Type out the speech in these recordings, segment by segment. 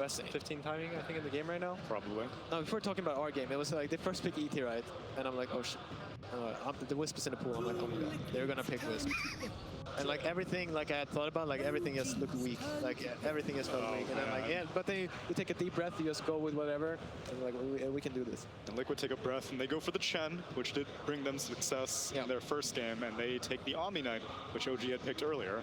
best 15 timing, I think, in the game right now. Probably. No, before talking about our game, it was like they first pick ET, right? And I'm like, oh shit. The Wisp is in the pool. I'm like, oh my god, they're gonna pick Wisp. And like everything, like I had thought about, like everything just looked weak. Like everything is felt weak. And I'm like, yeah, but then you take a deep breath, you just go with whatever, and like we can do this. And Liquid take a breath, and they go for the Chen, which did bring them success in their first game, and they take the Omni Knight, which OG had picked earlier.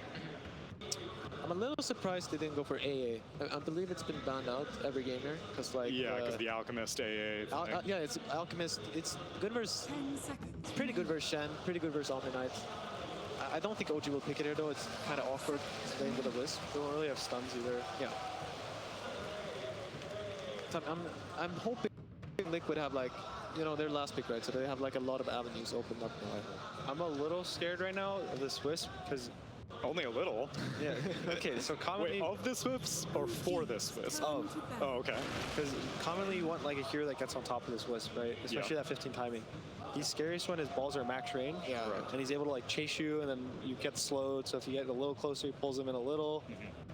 I'm a little surprised they didn't go for AA. I believe it's been banned out every game here, because like because the Alchemist AA. Yeah, it's Alchemist. It's good versus pretty good versus Shen, pretty good versus Omni Knight. I don't think OG will pick it here though. It's kind of awkward playing with a Wisp. They don't really have stuns either. Yeah. So I'm hoping Liquid have like, you know, their last pick, right? So they have like a lot of avenues opened up now. I'm a little scared right now of this Wisp because. Only a little. Yeah. Okay, so commonly... Wait, of this Wisp or for this Wisp? Of. Oh, okay. Because commonly you want like a hero that gets on top of this Wisp, right? Especially that 15 timing. He's scariest when his balls are max range. Yeah. Right. And he's able to like chase you, and then you get slowed. So if you get a little closer, he pulls him in a little.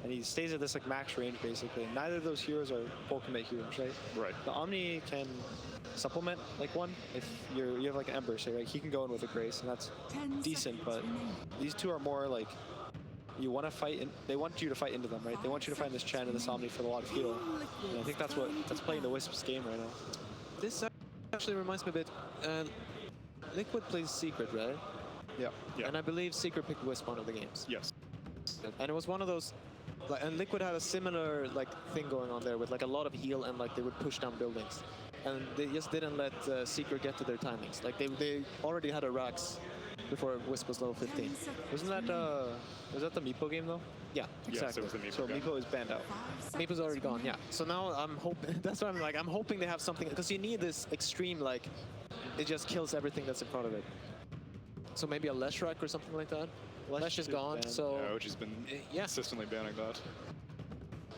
And he stays at this like max range basically. Neither of those heroes are full commit heroes, right? Right. The Omni can supplement like one if you have like an Ember, say, right? He can go in with a Grace, and that's decent. But these two are more like you want to fight. They want you to fight into them, right? They want you to find this Chen and this Omni for a lot of heal. And I think that's playing the Wisp's game right now. This actually reminds me a bit. Liquid plays Secret, right? Yeah. And I believe Secret picked Wisp one of the games. Yes. And it was one of those, like, and Liquid had a similar like thing going on there with like a lot of heal and like they would push down buildings, and they just didn't let Secret get to their timings. Like they already had a Rax before Wisp was level 15. Wasn't that was that the Meepo game though? Yeah, Yes, exactly. it was the Meepo So game. Meepo is banned out. Meepo's already gone. Yeah. So now I'm hoping. That's what I'm like. I'm hoping they have something, because you need this extreme, like it just kills everything that's in front of it. So maybe a Leshrac or something like that. Lesh is gone, banned. so Yeah, OG's been consistently banning that.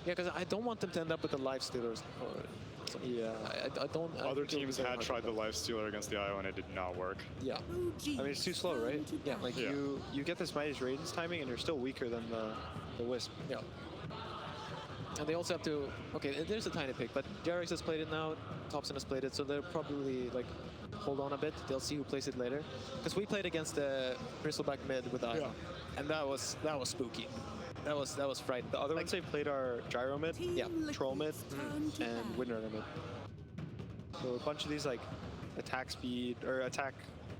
yeah, because I don't want them to end up with the life stealers. Yeah. I don't. Other teams had tried the Lifestealer against the IO and it did not work. Yeah. I mean, it's too slow, right? Yeah. Like Yeah. you get this Midas Radiance timing, and you're still weaker than the Wisp. Yeah. And they also have to. Okay, there's a tiny pick, but Jarix has played it now. Thompson has played it, so they'll probably like hold on a bit. They'll see who plays it later. Because we played against the Bristleback mid with Ion, and that was spooky. That was frightening. The other ones they played are Gyro mid, Troll mid, and Windrunner mid. So a bunch of these like attack speed or attack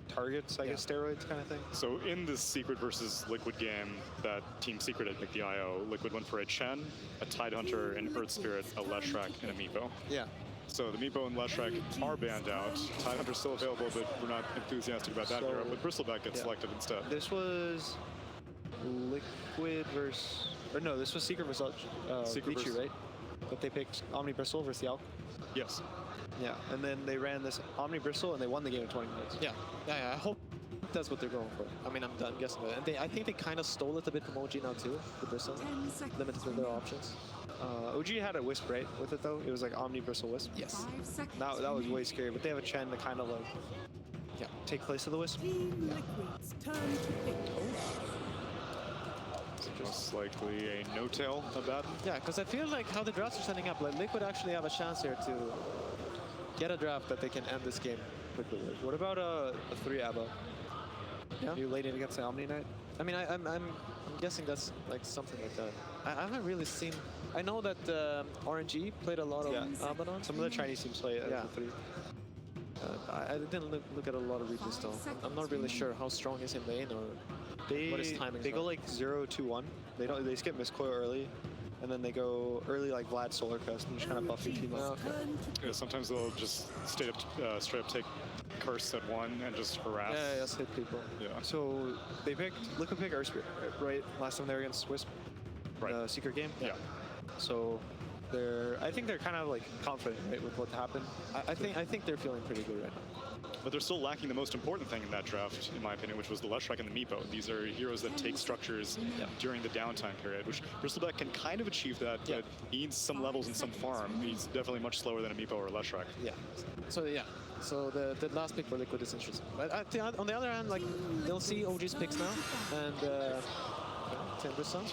targets, I guess, steroids kind of thing. So in this Secret versus Liquid game that Team Secret had picked the IO, Liquid went for a Chen, a Tidehunter, an Earth Spirit, a Leshrac, and a Meepo. Yeah. So the Meepo and Leshrac are banned out. Tidehunter's still available, but we're not enthusiastic about that hero. But Bristleback gets selected instead. This was Liquid versus, or no, this was Secret versus Secret Vici, versus- right? But they picked Omni Bristle versus the Alk. Yes. Yeah, and then they ran this Omni Bristle and they won the game in 20 minutes. Yeah. I hope that's what they're going for. I mean, I'm guessing that. And I think they kind of stole it a bit from OG now too, the Bristle. Limited to their options. OG had a Wisp, right, with it though? It was like Omni Bristle Wisp. Yes. That was way scary, but they have a Chen to kind of like take place of the Wisp. Most likely a no-tail of that. Yeah, because I feel like how the drafts are setting up, like Liquid actually have a chance here to get a draft that they can end this game quickly with. What about a 3 Abba? Yeah. You laid in against the Omni Knight? I mean, I'm guessing that's like something like that. I haven't really seen. I know that RNG played a lot of Abaddon. Some of the Chinese teams play it as a 3. I didn't look at a lot of replays though. I'm not really sure how strong is in lane or what his timing. They go like 0-2-1. They skip Miscoil early, and then they go early like Vlad Solar Crest and just kind of buff your team up. Yeah, sometimes they'll just straight up take Curse at 1 and just harass. Yeah, just hit people. Yeah. So they Liquid picked Earth Spirit, right? Last time they were against Wisp, the Secret game. Yeah. So I think they're kind of like confident, right, with what happened. I think they're feeling pretty good right now. But they're still lacking the most important thing in that draft, in my opinion, which was the Leshrac and the Meepo. These are heroes that take structures during the downtime period, which Bristleback can kind of achieve that, but he needs some levels and some farm. He's definitely much slower than a Meepo or a Leshrac. Yeah. So the last pick for Liquid is interesting. But on the other hand, like they'll see OG's picks now, and Timbersaw.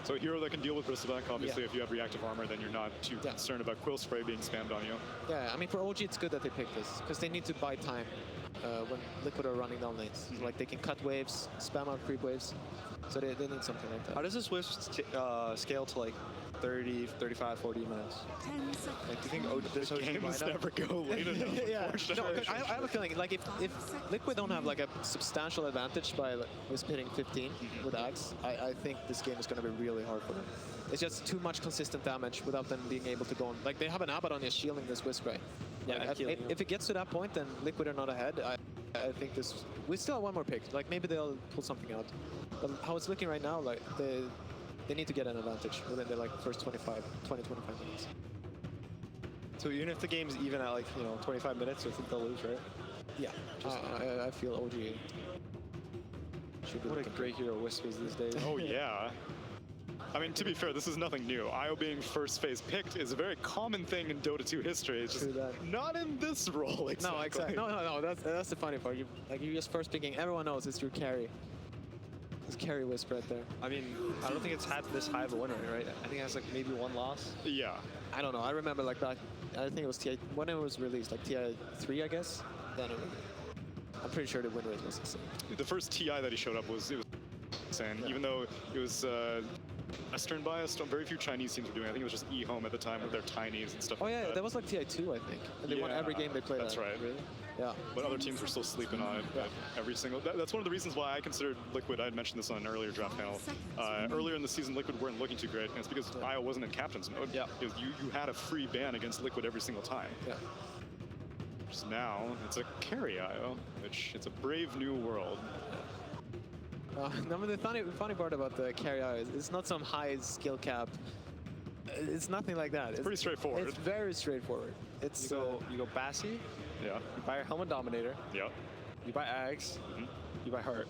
So a hero that can deal with Bristleback, obviously, if you have reactive armor, then you're not too concerned about Quill Spray being spammed on you. Yeah, I mean, for OG, it's good that they picked this, because they need to buy time when Liquid are running down lanes. So, like, they can cut waves, spam out creep waves, so they need something like that. How does this Wisp scale to like 30, 35, 40 minutes? 10 seconds. Like, do you think this OG Games lineup? never go late enough. Yeah, no, unfortunately. I have a feeling, like, if Liquid don't have, like, a substantial advantage by Wisp hitting 15 with Axe, I think this game is going to be really hard for them. It's just too much consistent damage without them being able to go on. Like, they have an Abaddon is shielding this Wisp, right? Yeah, Like, and healing him. if it gets to that point, then Liquid are not ahead. I think this... We still have one more pick. Like, maybe they'll pull something out. But how it's looking right now, like, they need to get an advantage within their, like, first 20, 25 minutes. So even if the game's even at like, 25 minutes, I think they'll lose, right? Yeah, I feel OG should be What a looking great hero Wisp is these days. Oh, yeah. I mean, to be fair, this is nothing new. IO being first phase picked is a very common thing in Dota 2 history. It's just True that. not in this role, exactly. No, exactly. No. That's the funny part. You're just first picking. Everyone knows it's your carry. It's carry Wisp right there. I mean, I don't think it's had this high of a win rate, right? I think it has like maybe one loss. Yeah. I don't know. I remember like back. I think it was TI when it was released, like TI 3, I guess. Then I'm pretty sure the win rate was insane. The first TI that he showed up was insane. Yeah. Even though it was Western biased, very few Chinese teams were doing it. I think it was just eHome at the time with their tinies and stuff Oh like yeah, that. that was like TI 2, I think. And they won every game they played. That's at. right. Really? Yeah. But other teams were still sleeping on it every single... That's one of the reasons why I considered Liquid, I had mentioned this on an earlier draft panel. Earlier in the season, Liquid weren't looking too great, and it's because IO wasn't in captain's mode. Yeah. You had a free ban against Liquid every single time. Yeah. Just now, it's a carry IO, which it's a brave new world. No, but the funny part about the carry out is it's not some high skill cap. It's nothing like that. It's pretty straightforward. It's very straightforward. It's You go Bassi, Yeah, you buy your Helmet Dominator, yeah. you buy Ags, you buy Heart.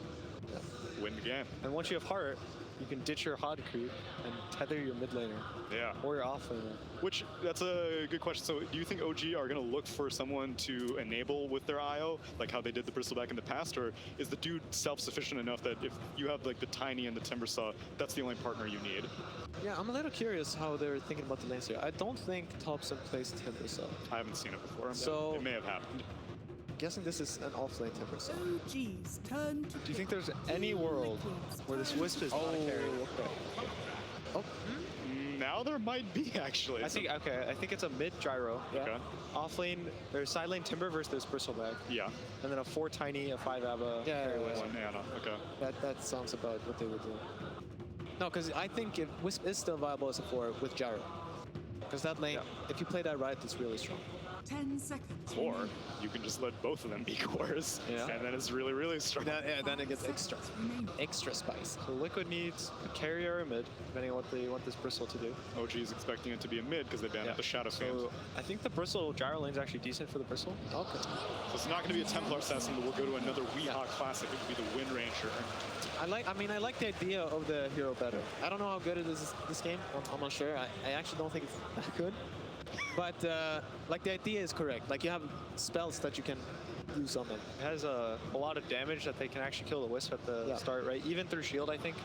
Win the game. And once you have Heart, you can ditch your Hod creep and tether your mid laner Yeah. or your off laner. Which, that's a good question. So do you think OG are going to look for someone to enable with their IO, like how they did the Bristleback in the past, or is the dude self-sufficient enough that if you have like the Tiny and the Timbersaw, that's the only partner you need? Yeah, I'm a little curious how they're thinking about the lanes here. I don't think Thompson plays Timbersaw. I haven't seen it before. So- it may have happened. Guessing this is an off-lane Timbersaw. OG's turn to Do you think there's any world where this Wisp is not a carry? okay. Oh, Now there might be, actually. I think it's a mid gyro. yeah. Okay. Off lane, there's side lane Timber versus this Bristleback. Yeah. And then a 4 Tiny, a 5 Abba. Yeah, carry yeah, Wisp. One Nana. Okay. That sounds about what they would do. No, because I think if Wisp is still viable as a 4 with Gyro. Because that lane, if you play that right, it's really strong. 10 seconds. Or you can just let both of them be cores, Yeah. and then it's really, really strong. Then it gets extra spice. So Liquid needs a carry or a mid, depending on what they want this Bristle to do. OG is expecting it to be a mid because they banned the Shadow Fiends. So I think the Bristle gyro lane's actually decent for the Bristle. Okay. So it's not going to be a Templar assassin, but we'll go to another Weehawk Classic. It would be the Wind Ranger. I like the idea of the hero better. I don't know how good it is this game. I'm not sure. I actually don't think it's that good. But like the idea is correct. Like you have spells that you can use on them. It has a lot of damage that they can actually kill the Wisp at the start, right? Even through shield, I think.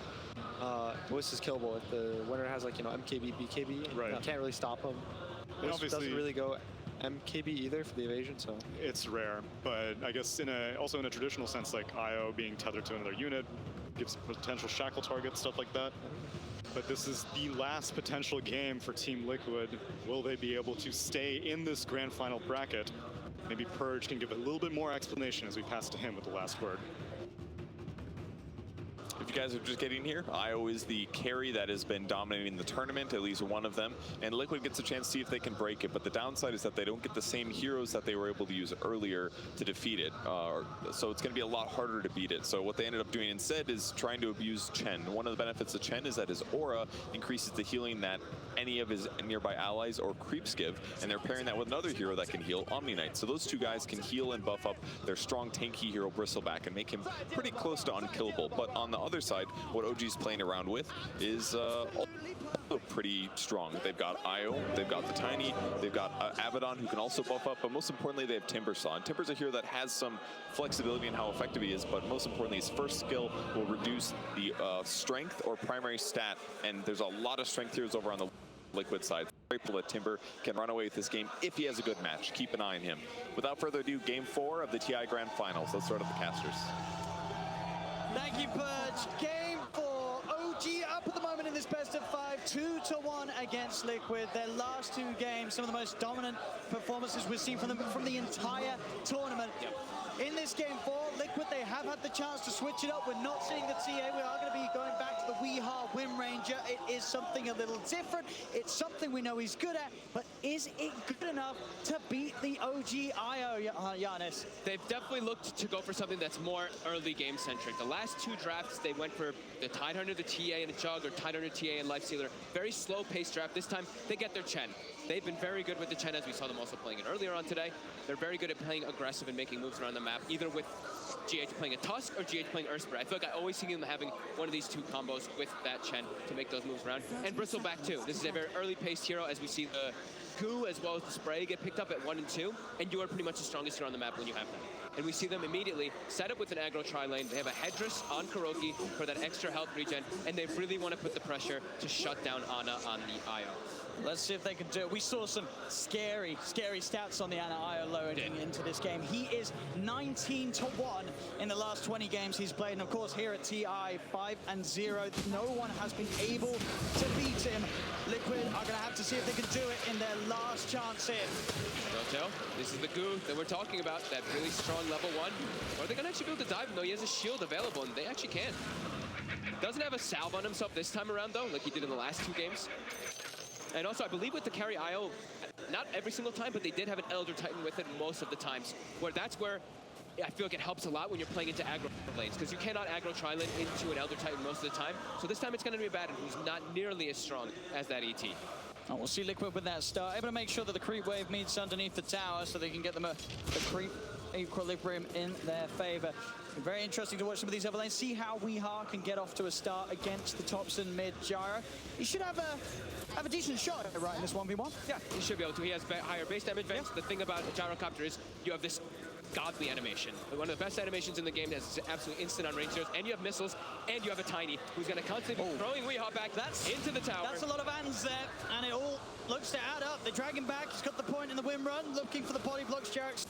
Wisp is killable if the winner has like, MKB, BKB. And Right. You can't really stop him. And Wisp obviously- doesn't really go MKB either for the evasion, so. It's rare, but I guess also in a traditional sense, like IO being tethered to another unit gives potential shackle targets, stuff like that. But this is the last potential game for Team Liquid. Will they be able to stay in this grand final bracket? Maybe Purge can give a little bit more explanation as we pass to him with the last word. If you guys are just getting here, IO is the carry that has been dominating the tournament, at least one of them, and Liquid gets a chance to see if they can break it, but the downside is that they don't get the same heroes that they were able to use earlier to defeat it, so it's going to be a lot harder to beat it. So what they ended up doing instead is trying to abuse Chen. One of the benefits of Chen is that his aura increases the healing that any of his nearby allies or creeps give, and they're pairing that with another hero that can heal, Omni Knight. So those two guys can heal and buff up their strong tanky hero Bristleback and make him pretty close to unkillable. But on the other side, what OG's playing around with is look pretty strong. They've got Io, they've got the Tiny, they've got Abaddon, who can also buff up, but most importantly, they have Timbersaw. And Timber's a hero that has some flexibility in how effective he is, but most importantly, his first skill will reduce the strength or primary stat, and there's a lot of strength heroes over on the Liquid side. Grateful that Timber can run away with this game if he has a good match. Keep an eye on him. Without further ado, Game 4 of the TI Grand Finals. Let's start at the casters. Thank you, Purge. Game 4. OG up at the moment in this best of 5, 2-1 against Liquid. Their last 2 games, some of the most dominant performances we've seen from them from the entire tournament. In this game 4, Liquid, they have had the chance to switch it up. We're not seeing the TA. We are going to be going back to the Weehaw Wind Ranger. It is something a little different. It's something we know he's good at, but is it good enough to beat the OG IO, Giannis? They've definitely looked to go for something that's more early game centric. The last 2 drafts, they went for the Tidehunter, the TA, and the Jug, or Tidehunter, TA, and Lifestealer. Very slow paced draft. This time, they get their Chen. They've been very good with the Chen, as we saw them also playing it earlier on today. They're very good at playing aggressive and making moves around the map, either with GH playing a Tusk or GH playing Ursprey. I feel like I always see them having one of these 2 combos with that Chen to make those moves around. And Bristleback too. This is a very early paced hero, as we see the Goo as well as the Spray get picked up at 1 and 2, and you are pretty much the strongest hero on the map when you have them. And we see them immediately set up with an aggro tri-lane. They have a Headdress on Kuroki for that extra health regen, and they really want to put the pressure to shut down Ana on the IO. Let's see if they can do it. We saw some scary stats on the Ana IO loading into this game. He is 19-1 in the last 20 games he's played. And of course, here at TI, 5-0. No one has been able to beat him. Liquid are going to have to see if they can do it in their last chance in. Rotel, this is the Goo that we're talking about, that really strong level 1. Or they're going to actually be able to dive him, though. He has a shield available, and they actually can. Doesn't have a salve on himself this time around, though, like he did in the last 2 games. And also, I believe with the carry IO, not every single time, but they did have an Elder Titan with it most of the times. That's where I feel like it helps a lot when you're playing into aggro lanes, because you cannot aggro tri-lane into an Elder Titan most of the time. So this time it's going to be a Abaddon who's not nearly as strong as that ET. Oh, we'll see Liquid with that start, able to make sure that the creep wave meets underneath the tower so they can get them the creep equilibrium in their favor. Very interesting to watch some of these other lanes, see how Weehaw can get off to a start against the Topson mid Gyro. He should have a decent shot right in this 1v1. Yeah, he should be able to. He has higher base damage vents. The thing about a Gyrocopter is you have this godly animation. One of the best animations in the game that is absolutely instant on range zeros, and you have missiles, and you have a Tiny who's going to constantly be throwing Weehaw back into the tower. That's a lot of hands there, and it all looks to add up. They drag him back. He's got the point in the win run, looking for the body blocks. Jarex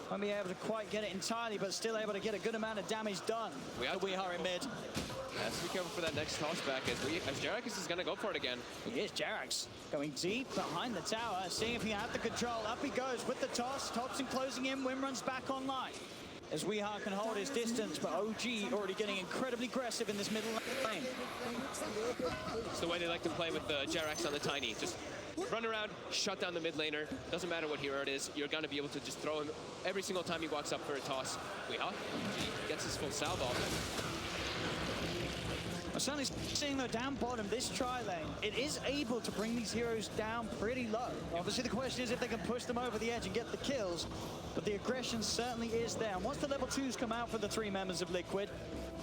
won't be able to quite get it entirely, but still able to get a good amount of damage done. Weehaw in mid. Has to be careful for that next toss back as Jarex is going to go for it again. Here's Jarex going deep behind the tower, seeing if he can have the control. Up he goes with the toss. Topson closing in. Wim runs back online. As Weehaw can hold his distance, but OG already getting incredibly aggressive in this middle lane. It's the way they like to play with the Jarex on the Tiny. Just run around, shut down the mid laner. Doesn't matter what hero it is. You're going to be able to just throw him every single time he walks up for a toss. Weehaw gets his full salve off. I'm certainly seeing though down bottom, this tri-lane, it is able to bring these heroes down pretty low. Obviously the question is if they can push them over the edge and get the kills, but the aggression certainly is there. And once the level 2s come out for the 3 members of Liquid,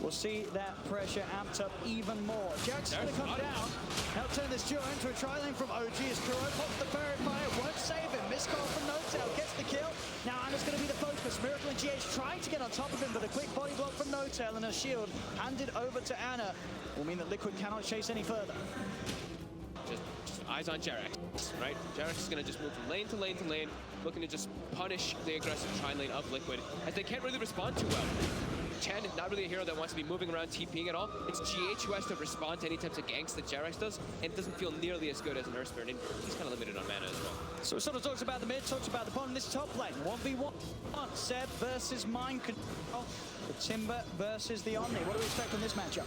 we'll see that pressure amped up even more. Jarex is going to come down, help turn this duo into a tri-lane from OG as Kuro pops the Fairy Fire, won't save him. Miscall from N0tail, gets the kill. Now Ana's going to be the focus. Miracle and GH trying to get on top of him, but a quick body block from N0tail and a shield handed over to Ana will mean that Liquid cannot chase any further. Just eyes on Jarex, right? Jarex is going to just move from lane to lane to lane, looking to just punish the aggressive tri-lane of Liquid, as they can't really respond too well. Chen, not really a hero that wants to be moving around TPing at all. It's GH who has to respond to any types of ganks that Jarex does, and it doesn't feel nearly as good as an Ursprey, and he's kind of limited on mana as well. So it sort of talks about the mid, talks about the bottom. This top lane, 1v1. Seb versus Mind Control. The Timber versus the Omni. What do we expect from this matchup?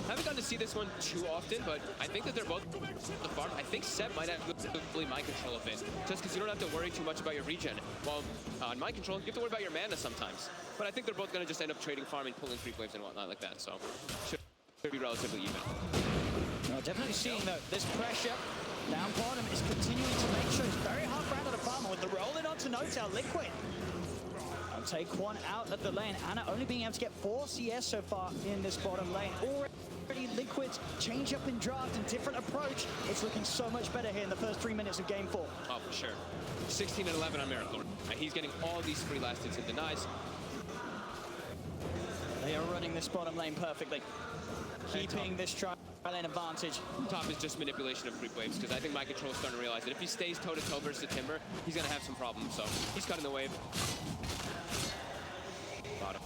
Haven't gotten to see this one too often, but I think that they're both the farm. I think Seb might have really mind control of it, just because you don't have to worry too much about your regen. While on mind control, you have to worry about your mana sometimes. But I think they're both going to just end up trading farming, pulling creep waves and whatnot like that, so should be relatively even. No, definitely seeing though, this pressure down bottom is continuing to make sure it's very hard for Ana to farm with the rolling onto N0tail. Liquid. I'll take one out of the lane. Ana only being able to get 4 CS so far in this bottom lane. Already Liquid's change up in draft and different approach. It's looking so much better here in the first 3 minutes of game 4. Oh, for sure. 16 and 11 on Miracle. And he's getting all these free last hits and denies. They are running this bottom lane perfectly, keeping this tri lane advantage. Top is just manipulation of creep waves, because I think My Control is starting to realize that if he stays toe-to-toe versus the Timber, he's going to have some problems. So he's cutting the wave. Bottom.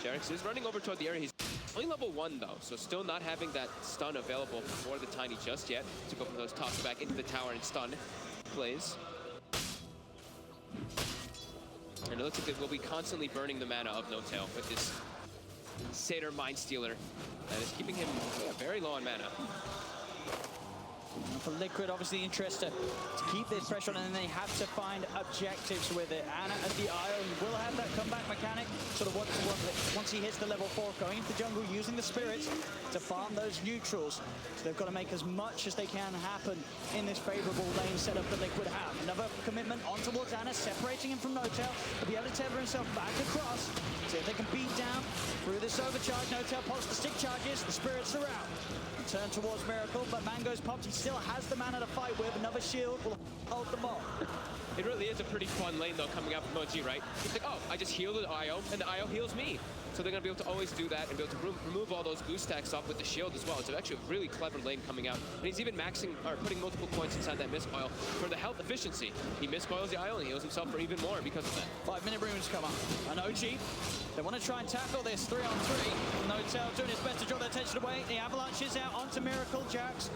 Jarex is running over toward the area. He's only level 1 though, so still not having that stun available for the Tiny just yet to go from those tops back into the tower and stun plays. And it looks like they will be constantly burning the mana of No-Tail with this Satyr Mind Stealer that is keeping him very low on mana. And for Liquid, obviously interest to keep this pressure on, and then they have to find objectives with it. Ana at the Isle will have that comeback mechanic, sort of once he hits the level 4, going into the jungle, using the spirits to farm those neutrals. So they've got to make as much as they can happen in this favorable lane setup that Liquid have. Another commitment on towards Ana, separating him from No-Tail. He'll be able to tether himself back across, see if they can beat down through this overcharge. No-Tail pops the stick charges, the spirits are out. Turn towards Miracle, but Mango's popped. He still has the mana to fight with. Another shield will hold them off. It really is a pretty fun lane though coming out from OG, right? It's like, oh, I just heal the IO, and the IO heals me. So they're going to be able to always do that and be able to remove all those boost stacks off with the shield as well. It's actually a really clever lane coming out. And he's even maxing, or putting multiple points inside that Mist Coil for the health efficiency. He Mist Coils the IO and heals himself for even more because of that. 5-minute runes come up. And OG, they want to try and tackle this 3-on-3. No-Tail doing his best to draw their attention away. The Avalanche is out onto Miracle. Jax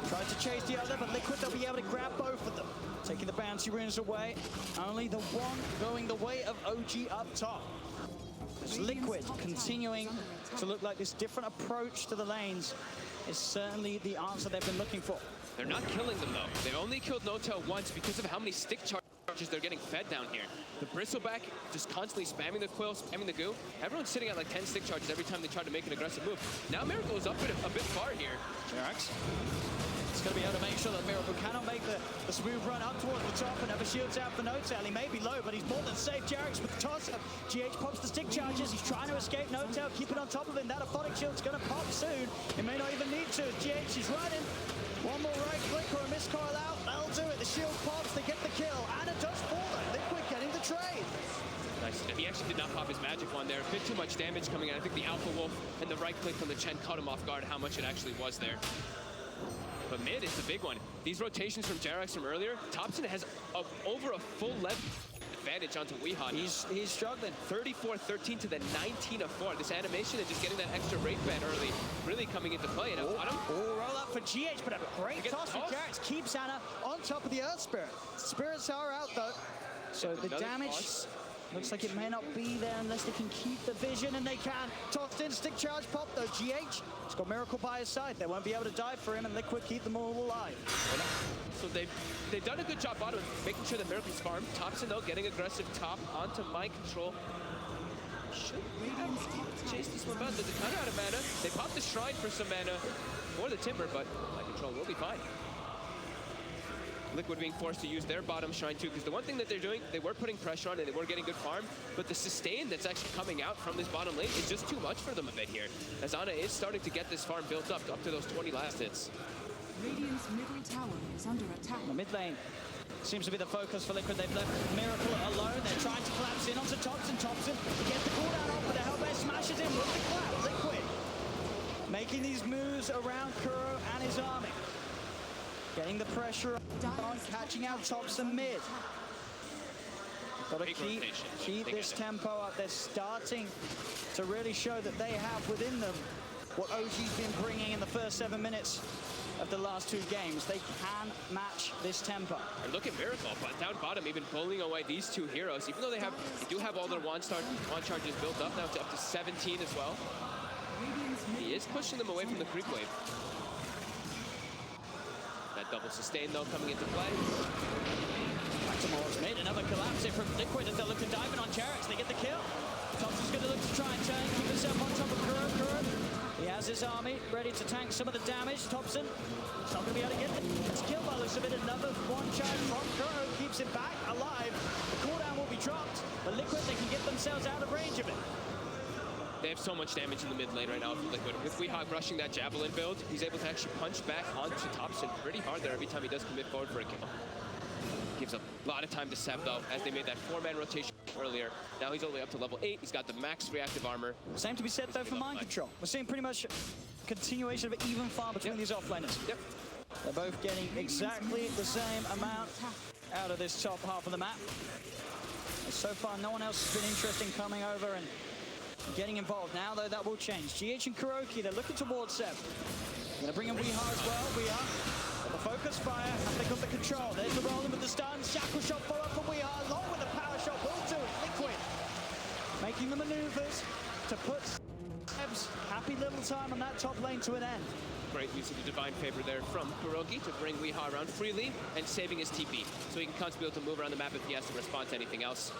tries to chase the other, but Liquid, they'll be able to grab both of them. Taking the bouncy runes away. Only the one going the way of OG up top. As Liquid continuing to look like this different approach to the lanes is certainly the answer they've been looking for. They're not killing them though. They've only killed No-Tail once because of how many stick charges they're getting fed down here. The Bristleback just constantly spamming the Quill, spamming the Goo. Everyone's sitting at like 10 stick charges every time they try to make an aggressive move. Now Miracle is up a bit far here. Jarex is going to be able to make sure that Miracle cannot make the smooth run up towards the top. Another shield's out for No-Tail. He may be low, but he's more than safe. Jarex with the toss-up. GH pops the stick charges. He's trying to escape. No-Tail keeping on top of him. That Aphotic shield's going to pop soon. It may not even need to. GH is running. One more right click or a Mist Coil out. That'll do it. The shield pops. They get the kill. Ana does fall though. Liquid getting the trade. Nice. He actually did not pop his magic one there. A bit too much damage coming in. I think the Alpha Wolf and the right click from the Chen caught him off guard how much it actually was there. But mid is the big one. These rotations from Jarex from earlier, Thompson has over a full level advantage onto Weehaw. He's struggling. 34-13 to the 19-4. This animation and just getting that extra rate ban early really coming into play. And bottom. Roll up for GH, but a great toss from Jarex keeps Ana on top of the Earth Spirit. Spirits are out though. So the damage looks like it may not be there unless they can keep the vision, and they can. Tossed in, stick charge pop though. GH has got Miracle by his side. They won't be able to dive for him, and Liquid keep them all alive. So they've done a good job bottom, making sure that Miracle's farmed. Thompson though getting aggressive top onto My Control. Should chase this one, but they're kind of out of mana. They popped the Shrine for some mana for the Timber, but My Control will be fine. Liquid being forced to use their bottom Shrine too, because the one thing that they're doing, they were putting pressure on and they were getting good farm, but the sustain that's actually coming out from this bottom lane is just too much for them a bit here. As Ana is starting to get this farm built up to those 20 last hits. Radiant's middle tower is under attack. The mid lane seems to be the focus for Liquid. They've left Miracle alone. They're trying to collapse in onto Thompson. Thompson gets the cooldown off, but the Hellbear smashes in with the clap. Liquid making these moves around Kuro and his army. Getting the pressure on, catching out Thompson mid. Got to keep this tempo up. They're starting to really show that they have within them what OG's been bringing in the first 7 minutes of the last 2 games. They can match this tempo. And look at Miracle, but down bottom, even pulling away these 2 heroes, even though they do have all their wand charges built up now to up to 17 as well. He is pushing them away from the creep wave. That double sustain though coming into play. Back to Morris mid, another collapse here from Liquid as they look to dive in on Jarex. They get the kill. Thompson's going to look to try and turn, keep himself on top of Kuro. He has his army ready to tank some of the damage. Thompson is not going to be able to get this kill by the looks of it. Another one charge from Kuro keeps it back alive. The cooldown will be dropped, but Liquid, they can get themselves out of range of it. They have so much damage in the mid lane right now from Liquid. With Weehawk rushing that Javelin build, he's able to actually punch back onto Topson pretty hard there every time he does commit forward for a kill. Gives a lot of time to Seb though, as they made that 4-man rotation earlier. Now he's all the way up to level 8. He's got the max reactive armor. Same to be said though for Mind Control. We're seeing pretty much continuation of an even farm between these offlaners. Yep. They're both getting exactly the same amount out of this top half of the map. And so far, no one else has been interested in coming over and getting involved. Now, though, that will change. GH and KuroKy, they're looking towards Seb. Going to bring in Weehaw as well. Weehaw got the focus fire. Have they got the control? There's the rolling with the stun. Shackle shot follow up from Weehaw, along with the power shot. Will do it. Liquid making the maneuvers to put Seb's happy little time on that top lane to an end. Great use of the Divine Favor there from KuroKy to bring Weehaw around freely and saving his TP. So he can constantly be able to move around the map if he has to respond to anything else.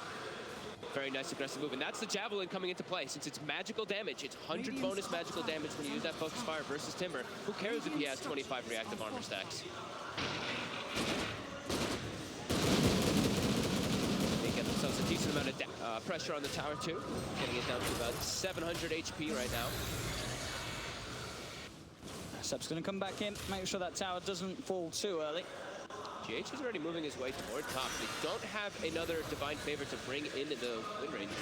Very nice aggressive move. And that's the Javelin coming into play. Since it's magical damage, it's 100 bonus magical damage when you use that Focus Fire versus Timber. Who cares if he has 25 reactive armor stacks? They get themselves a decent amount of pressure on the tower too. Getting it down to about 700 HP right now. Seb's going to come back in, make sure that tower doesn't fall too early. GH is already moving his way toward top. They don't have another Divine Favor to bring into the Wind Ranger.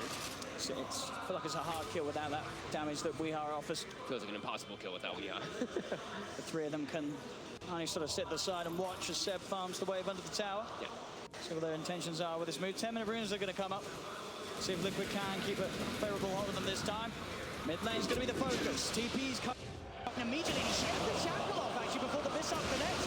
So I feel like it's a hard kill without that damage that Weehaw offers. Feels like an impossible kill without Weehaw. The three of them can only sort of sit aside and watch as Seb farms the wave under the tower. Yeah. See what their intentions are with this move. 10-minute runes are going to come up. See if Liquid can keep a favorable hold of them this time. Mid lane's going to be the focus. TP's coming immediately. He shared the shackle off actually before the Bissop connects.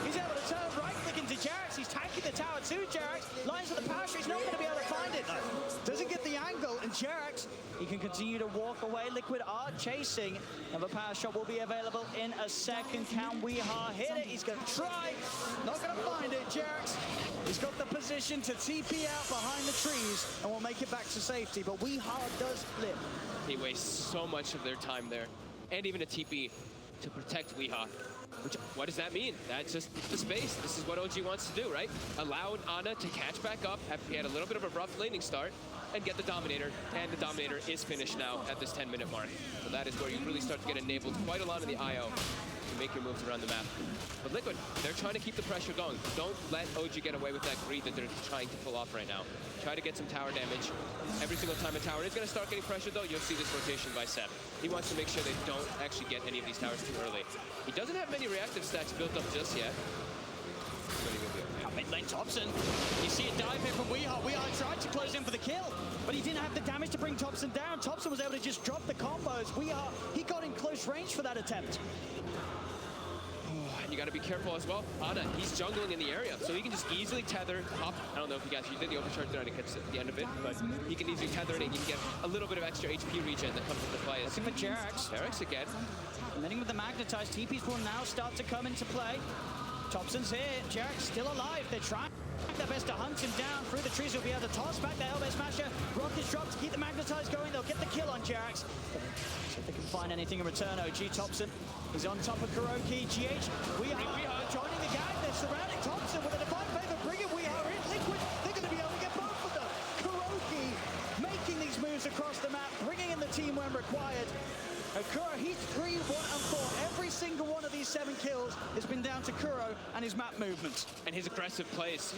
He's able to turn right click into Jerax. He's tanking the tower too, Jerax. Lines with the power shot. He's not going to be able to find it though. Doesn't get the angle, and Jerax, he can continue to walk away. Liquid are chasing. Another power shot will be available in a second. Can Weehaw hit it? He's going to try. Not going to find it. Jerax, he's got the position to TP out behind the trees and will make it back to safety, but Weehaw does flip. He wastes so much of their time there, and even a TP to protect Weehaw. What does that mean? That's just the space. This is what OG wants to do, right? Allow Ana to catch back up. He had a little bit of a rough laning start and get the Dominator. And the Dominator is finished now at this 10-minute mark. So that is where you really start to get enabled quite a lot in the IO to make your moves around the map. But Liquid, they're trying to keep the pressure going. Don't let OG get away with that greed that they're trying to pull off right now. Try to get some tower damage. Every single time a tower is going to start getting pressure, though, you'll see this rotation by Seb. He wants to make sure they don't actually get any of these towers too early. He doesn't have many reactive stacks built up just yet. Mid lane Topson. You see a dive here from Weehaw. Weehaw tried to close in for the kill, but he didn't have the damage to bring Topson down. Topson was able to just drop the combos. Weehaw, he got in close range for that attempt. You got to be careful as well. Ana, he's jungling in the area, so he can just easily tether, hop. I don't know if you guys, you did the overcharge there, I didn't catch at the end of it, but he can easily tether it and you can get a little bit of extra HP regen that comes into play. Looking for Jerax. Jerax again. And then with the magnetized, TPs will now start to come into play. Topson's here. Jerax still alive. They're trying their best to hunt him down through the trees. He'll be able to toss back the Hellbear Smasher. Rockets dropped to keep the magnetized going. They'll get the kill on Jerax. See if they can find anything in return. OG Topson is on top of KuroKy. GH, Weehaw joining the gang. They're surrounding Topson with a Divine Favor, bringing Weehaw in. Liquid, they're going to be able to get both of them. KuroKy making these moves across the map, bringing in the team when required. Kuro, he's 3, 1, and 4. Every single one of these 7 kills has been down to Kuro and his map movements. And his aggressive plays.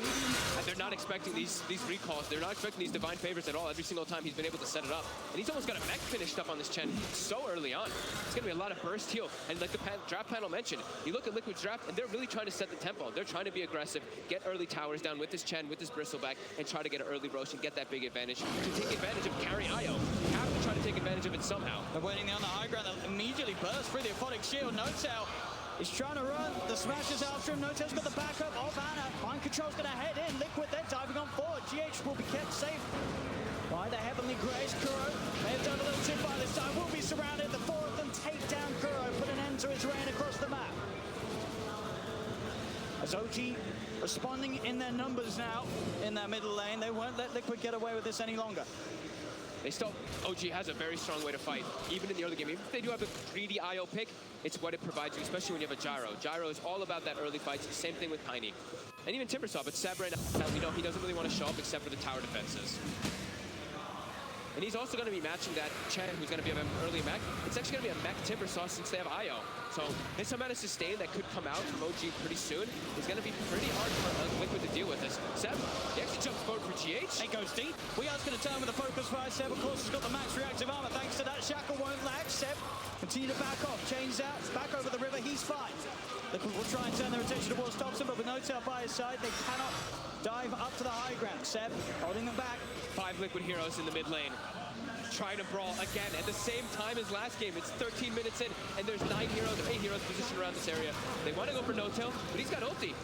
And they're not expecting these recalls. They're not expecting these Divine Favors at all every single time he's been able to set it up. And he's almost got a mech finished up on this Chen so early on. It's going to be a lot of burst heal. And like the draft panel mentioned, you look at Liquid's draft and they're really trying to set the tempo. They're trying to be aggressive, get early towers down with this Chen, with this Bristleback, and try to get an early Rosh and get that big advantage. To take advantage of carry IO, you have to try to take advantage of it somehow. They're waiting there on the high ground. They'll immediately burst through the Aphotic Shield. N0tail is trying to run. The Smasher's after him. N0tail's got the backup of Ana. Mind Control's going to head in. Liquid, they're diving on forward. GH will be kept safe by the Heavenly Grace. Kuro may have done a little too far this time. Will be surrounded. The 4 of them take down Kuro. Put an end to his reign across the map. As OG responding in their numbers now in their middle lane. They won't let Liquid get away with this any longer. OG has a very strong way to fight, even in the early game. Even if they do have a greedy IO pick, it's what it provides you, especially when you have a Gyro. Gyro is all about that early fights. Same thing with Tiny. And even Timbersaw, but Seb right now, we know he doesn't really want to show up except for the tower defenses. And he's also going to be matching that Chen, who's going to be an early mech. It's actually going to be a mech Timbersaw since they have Io. So this amount of sustain that could come out from OG pretty soon is going to be pretty hard for Liquid to deal with this. Seb, he actually jumps forward for GH. It goes deep. We are going to turn with the focus fire. Seb, of course, has got the max reactive armor. Thanks to that, Shackle won't lag. Seb, continue to back off. Chains out, back over the river. He's fine. Liquid will try and turn their attention towards Thompson, but with N0tail by his side, they cannot dive up to the high ground. Seb holding them back. 5 Liquid heroes in the mid lane. Trying to brawl again at the same time as last game. It's 13 minutes in, and there's 8 heroes positioned around this area. They want to go for N0tail, but he's got ulti.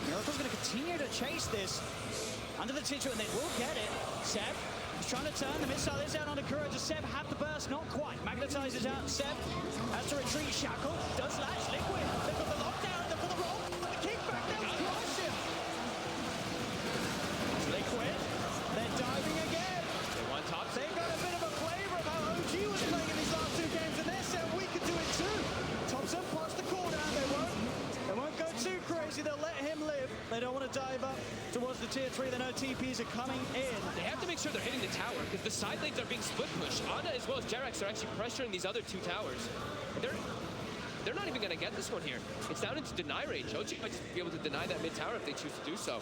Miracle's going to continue to chase this under the Titcher, and they will get it. Seb is trying to turn. The missile is out onto Kuro. Does Seb have the burst? Not quite. Magnetizes out. Seb has to retreat. Shackle does latch. Liquid. They've got the lockdown. They've got the roll. The kickback. They'll crush him. Liquid. They're diving again. They got a bit of a flavor of how OG was playing in these last 2 games, and they said we could do it too. Thompson pops the cooldown. They won't go too crazy. They'll let him live. They don't want to dive up towards the tier 3. They know TPs are coming in. They have to make sure they're hitting the tower because the side lanes are being split pushed. Ana as well as Jerax are actually pressuring these other 2 towers. They're not even going to get this one here. It's down into deny range. OG might just be able to deny that mid tower if they choose to do so.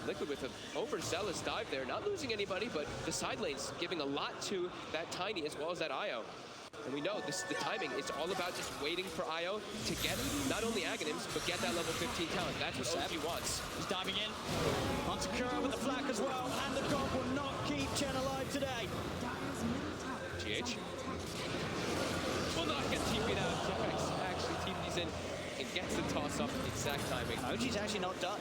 Liquid with an overzealous dive there, not losing anybody, but the side lanes giving a lot to that Tiny as well as that Io. And we know the timing is all about just waiting for Io to get not only Aghanims, but get that level 15 talent. That's what OG wants. He's diving in. Onto Kuro with the flak as well, and the god will not keep Chen alive today. GH will not get TP'd out. Jerax actually TP's in and gets the toss up at the exact timing. OG's actually not done,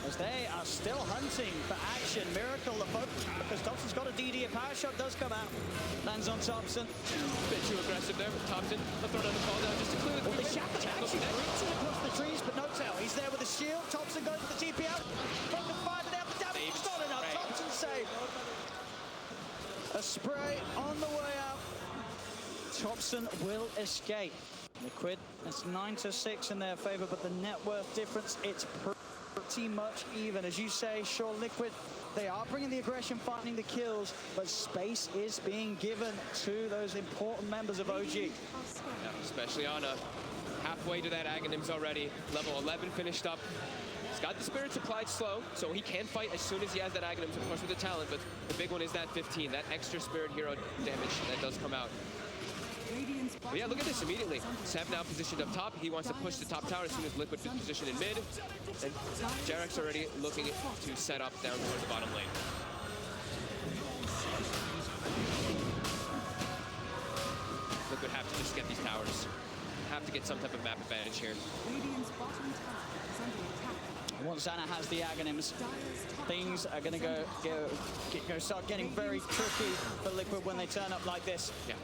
as they are still hunting for action. Miracle the focus, because Thompson's got a DD. A power shot does come out. Lands on Thompson. Bit too aggressive there with Thompson. They'll throw down the call down just to clear the The Shackle actually reaches across the trees, but N0tail. He's there with a shield. Thompson goes for the TP out. Focus fire, but they have the damage. It's not enough. Thompson save. A spray on the way out. Thompson will escape. Liquid, it's 9-6 in their favor, but the net worth difference, it's pretty much even. As you say, sure, Liquid, they are bringing the aggression, finding the kills, but space is being given to those important members of OG. Yeah, especially Ana. Halfway to that Aghanims already. Level 11 finished up. He's got the Spirits applied slow, so he can fight as soon as he has that Aghanims, of course, with the talent, but the big one is that 15, that extra Spirit hero damage that does come out. But yeah, look at this immediately. Seb now positioned up top. He wants to push the top tower as soon as Liquid is positioned in mid. And Jerax already looking to set up down towards the bottom lane. Liquid have to just get these towers. Have to get some type of map advantage here. Once Ana has the Aghanims, things are going to start getting very tricky for Liquid when they turn up like this. Yeah.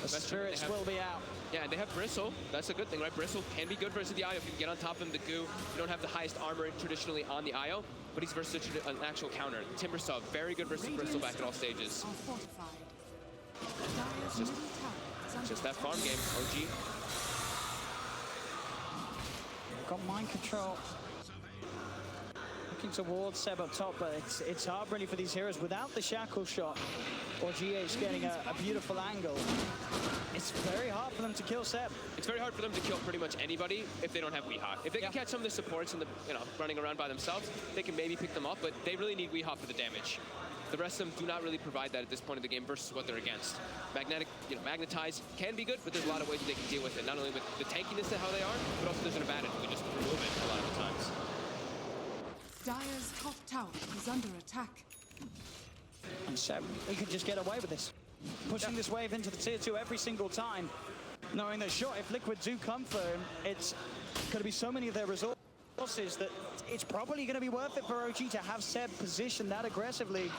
The Spirits will be out. Yeah, and they have Bristle. That's a good thing, right? Bristle can be good versus the Io. If you can get on top of him, the goo. You don't have the highest armor traditionally on the Io, but he's versus an actual counter. Timbersaw, very good versus Bristle back at all stages. Just that farm game, OG. They've got mind control. Looking towards Seb up top, but it's hard really for these heroes without the shackle shot or GH getting a beautiful angle. It's very hard for them to kill Seb. It's very hard for them to kill pretty much anybody if they don't have Weehawk. If they can catch some of the supports and the running around by themselves, they can maybe pick them up, but they really need Weehawk for the damage. The rest of them do not really provide that at this point in the game versus what they're against. Magnetize can be good, but there's a lot of ways that they can deal with it. Not only with the tankiness of how they are, but also there's an advantage. We just remove it a lot of the times. Dire's top tower is under attack. And Seb, he could just get away with this. Pushing this wave into the tier 2 every single time, knowing that sure, if Liquid do come for him, it's going to be so many of their resources that it's probably going to be worth it for OG to have Seb positioned that aggressively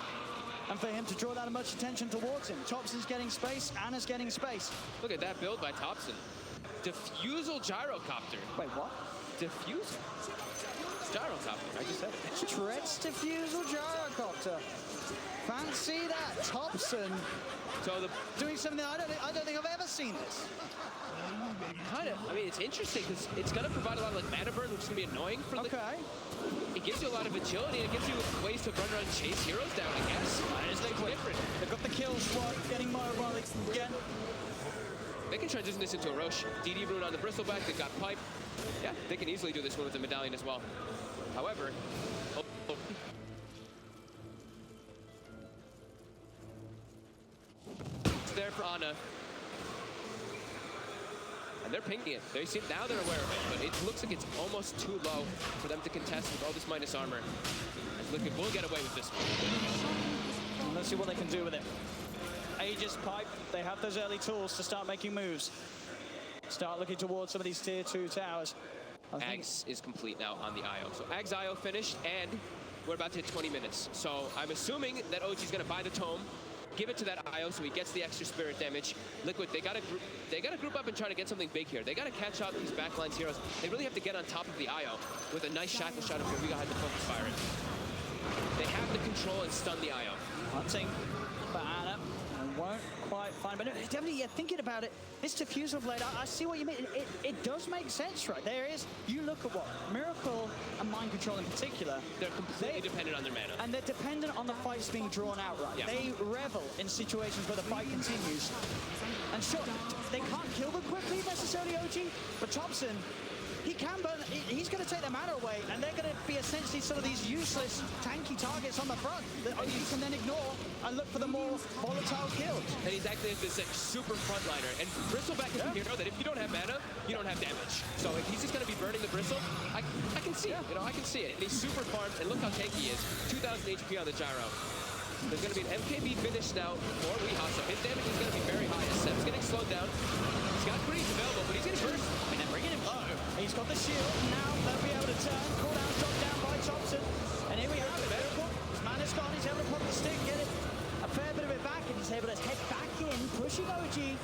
and for him to draw that much attention towards him. Thompson's getting space, Ana's getting space. Look at that build by Thompson. Diffusal Gyrocopter. Wait, what? Diffusal? Gyrocopter, I just said it. Treads Diffusal Gyrocopter. Fancy that. Thompson So the doing something I don't think I've ever seen this. kind of, I mean, it's interesting because it's going to provide a lot of like mana burn, which is going to be annoying for Liquid. Okay. It gives you a lot of agility, and it gives you ways to run around and chase heroes down, I guess. It's different. They've got the kill squad getting mobile again. They can transition this into a Roche. DD Rune on the Bristleback, they've got Pipe. Yeah, they can easily do this one with the Medallion as well. However, it's there for Ana. And they're pinging it. They see it now, they're aware of it, but it looks like it's almost too low for them to contest with all this minus armor. As Liquid will get away with this one. Let's see what they can do with it. Aegis Pipe, they have those early tools to start making moves. Start looking towards some of these tier 2 towers. Ags is complete now on the IO. So Ags IO finished, and we're about to hit 20 minutes. So I'm assuming that OG's gonna buy the tome, give it to that IO so he gets the extra spirit damage. Liquid, they gotta group up and try to get something big here. They gotta catch out these backlines heroes. They really have to get on top of the IO with a nice shackle shot up here. We gotta have to focus fire it. They have to control and stun the IO. Hunting for Ana. And won't quite find, but no, definitely, yeah, thinking about it, this diffusal blade, I see what you mean. It does make sense, right? There is, you look at what Miracle and Mind Control in particular, They're completely dependent on their mana. and they're dependent on the fights being drawn out, right? Yeah. They revel in situations where the fight continues. And sure, they can't kill them quickly necessarily, OG, but Thompson, he can burn, he's going to take their mana away, and they're going to be essentially sort of these useless, tanky targets on the front that OG can then ignore and look for the more volatile kills. And he's acting as this like, super frontliner. And Bristleback is a hero that if you don't have mana, you don't have damage. So if he's just going to be burning the Bristle, I can see it. You know, I can see it. And he's super farmed, and look how tanky he is. 2,000 HP on the Gyro. There's going to be an MKB finish now for Weehasa. His damage is going to be very high. As Seb's getting slowed down. He's got Greaves available, but he's getting burst. And then bringing him low. He's got the shield. Now they'll be able to turn. Cooldown dropped down by Thompson. And here we have it. Miracle. His mana's gone. He's able to pop the stick, get it a fair bit of it back, and he's able to head back in, pushing OG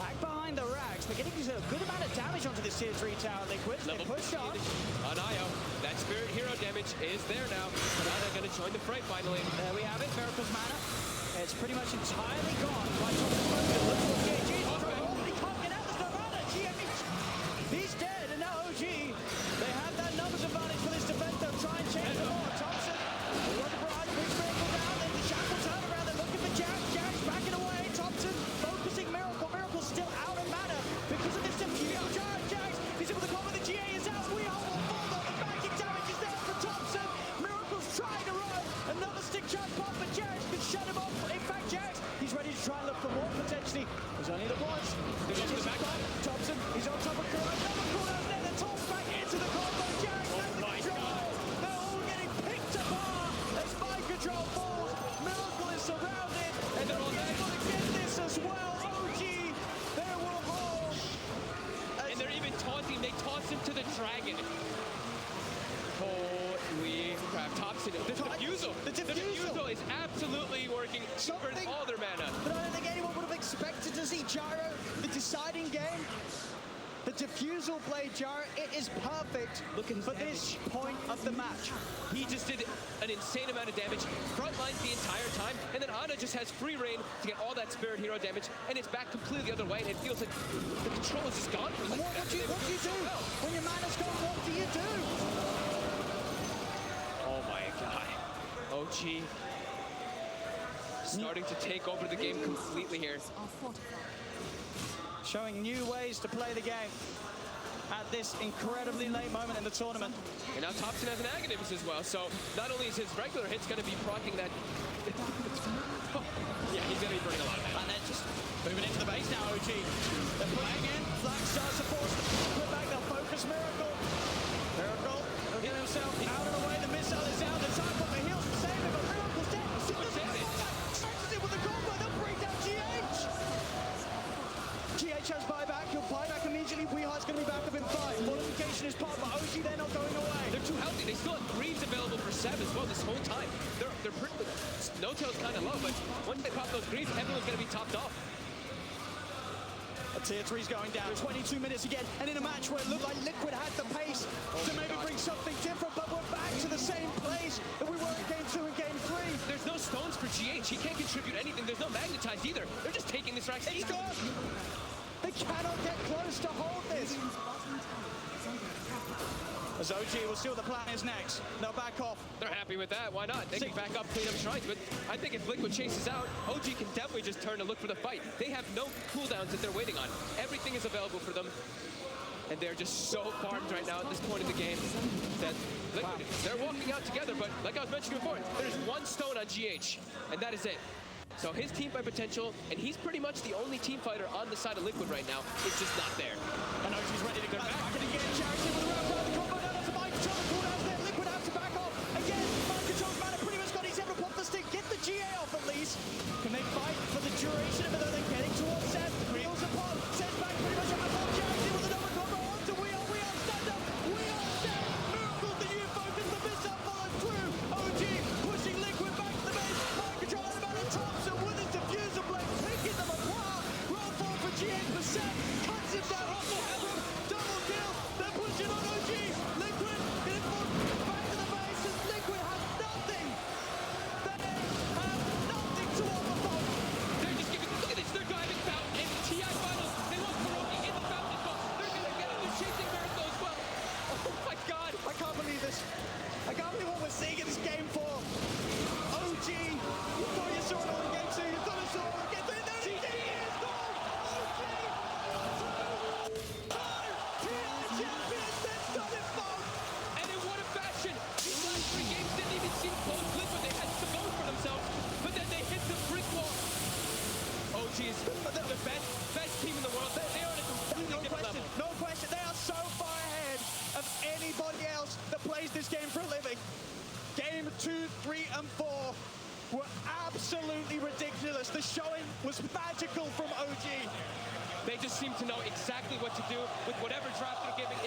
back behind the racks. They're getting a good amount of damage onto this tier 3 tower. They quit. They push on. On IO. That spirit hero damage is there now. Ana going to join the fray finally. There we have it. Miracle's mana. It's pretty much entirely gone. Right on the front. Look at GG. He can't get out. There's no mana. He's dead. And now OG, they have that numbers advantage for this defense. They'll try and change the more. Thompson, they're looking for Ice. Brings Miracle down. Then the shackle turn around. They're looking for Jax. Jax backing away. Thompson focusing Miracle. Miracle's still out of mana because of this diffusion. Jax, he's able to come with the GA is out. We all will fall though. The backing damage is there for Thompson. Miracle's trying to run. Another stick shot pop, but Jax can shut him off. In fact, Jax, he's ready to try and look for more potentially. There's only the once. There's the back line. Thompson, he's on top of Kuro. Another cooldown there. The toss back into the combo. Jax has the control. They're all getting picked apart as Mind Control falls. Miracle is surrounded. And they're all going to get this as well. OG, they will hold. And they're even taunting. They toss him to the dragon. Holy crap. Thompson. The defusal. The defusal is absolutely working. Burn all their mana. But I don't think anyone would have expected to see Gyro, the deciding game. The diffusal blade Gyro, it is perfect for this point of the match. He just did an insane amount of damage, front lines the entire time, and then Ana just has free reign to get all that spirit hero damage, and it's back completely the other way, and it feels like the control is just gone from What do you do? When your mana's gone, what do you do? Oh my god. OG starting to take over the game completely here. Are fortified. Showing new ways to play the game at this incredibly late moment in the tournament. And now Thompson has an Aghanim's as well, so not only is his regular hits going to be proccing that... yeah, he's going to be burning a lot of that. And then just moving into the base now, OG. They're playing in. Flash starts to force the put back. They'll focus Miracle. Miracle will get himself out of the way. The missile is down. The time for the heals to save him, but Miracle's dead. Catches it with the combo. They'll break down GH. GH has buyback. He'll buyback immediately. Weeheart's going to be back up in 5. Modification is part, but OG, they're not going away. They're too healthy. They still have Greaves available for Seb as well this whole time. They're pretty... No-Tail's kind of low, but once they pop those Greaves, everyone's going to be topped off. A tier 3's going down. 22 minutes again, and in a match where it looked like Liquid had the pace to maybe bring something different, but we're back to the same place that we were in Game 2 and Game 3. there's no stones for GH. He can't contribute anything. There's no magnetized either. They're just taking this Rax. He's gone! They cannot get close to hold this. Radiant's bottom tower is under attack. As OG, we'll see what the plan is next. They'll back off. They're happy with that. Why not? They can back up, clean up shrines. But I think if Liquid chases out, OG can definitely just turn to look for the fight. They have no cooldowns that they're waiting on. Everything is available for them. And they're just so farmed right now at this point in the game that Liquid, they're walking out together. But like I was mentioning before, there's one stone on GH, and that is it. So his team fight potential, and he's pretty much the only team fighter on the side of Liquid right now. It's just not there. And OG's ready to go back. And again, Charity with a round round the combo down onto Mind Control. Cooldowns there. Liquid have to back off. Again, Mind Control's mana pretty much got his ever pop the stick. Get the GA off at least. Can they fight for the duration of it? Though they're getting towards Seth. Wheels upon. Seth's back pretty much on the top. Charity with another combo onto We Are stand up. We Are Seth. Miracles the new focus. The missile follows through. OG pushing Liquid back to the base. Mind Control at about the top. So with his diffuser blade picking them apart. Roll forward for GH%. Cuts him down. Double kill. They're pushing on OG. Liquid getting forced back to the base. And Liquid have nothing. They have nothing to offer. They're just giving, look at this, they're driving Fountain in the TI finals. They want Kuroki in the Fountain as well. They're gonna get it, they're chasing Miracle as well. Oh my God. I can't believe this. I can't believe what we're seeing in this game 4. OG, you thought you saw it all in game 2. You thought you saw it all in game 3. There it is. Gone. OG. 2. TI champions. That's not his fault. And in what a fashion. These last 3 games didn't even seem close. Liquid, they had some going for themselves, but then they hit the brick wall. OG is the best team in the world. They are at a completely different level. No question. They are so far ahead of anybody else that plays this game for a living. Game 2, 3, and 4 were absolutely ridiculous. The showing was magical from OG. They just seem to know exactly what to do with whatever draft they're giving.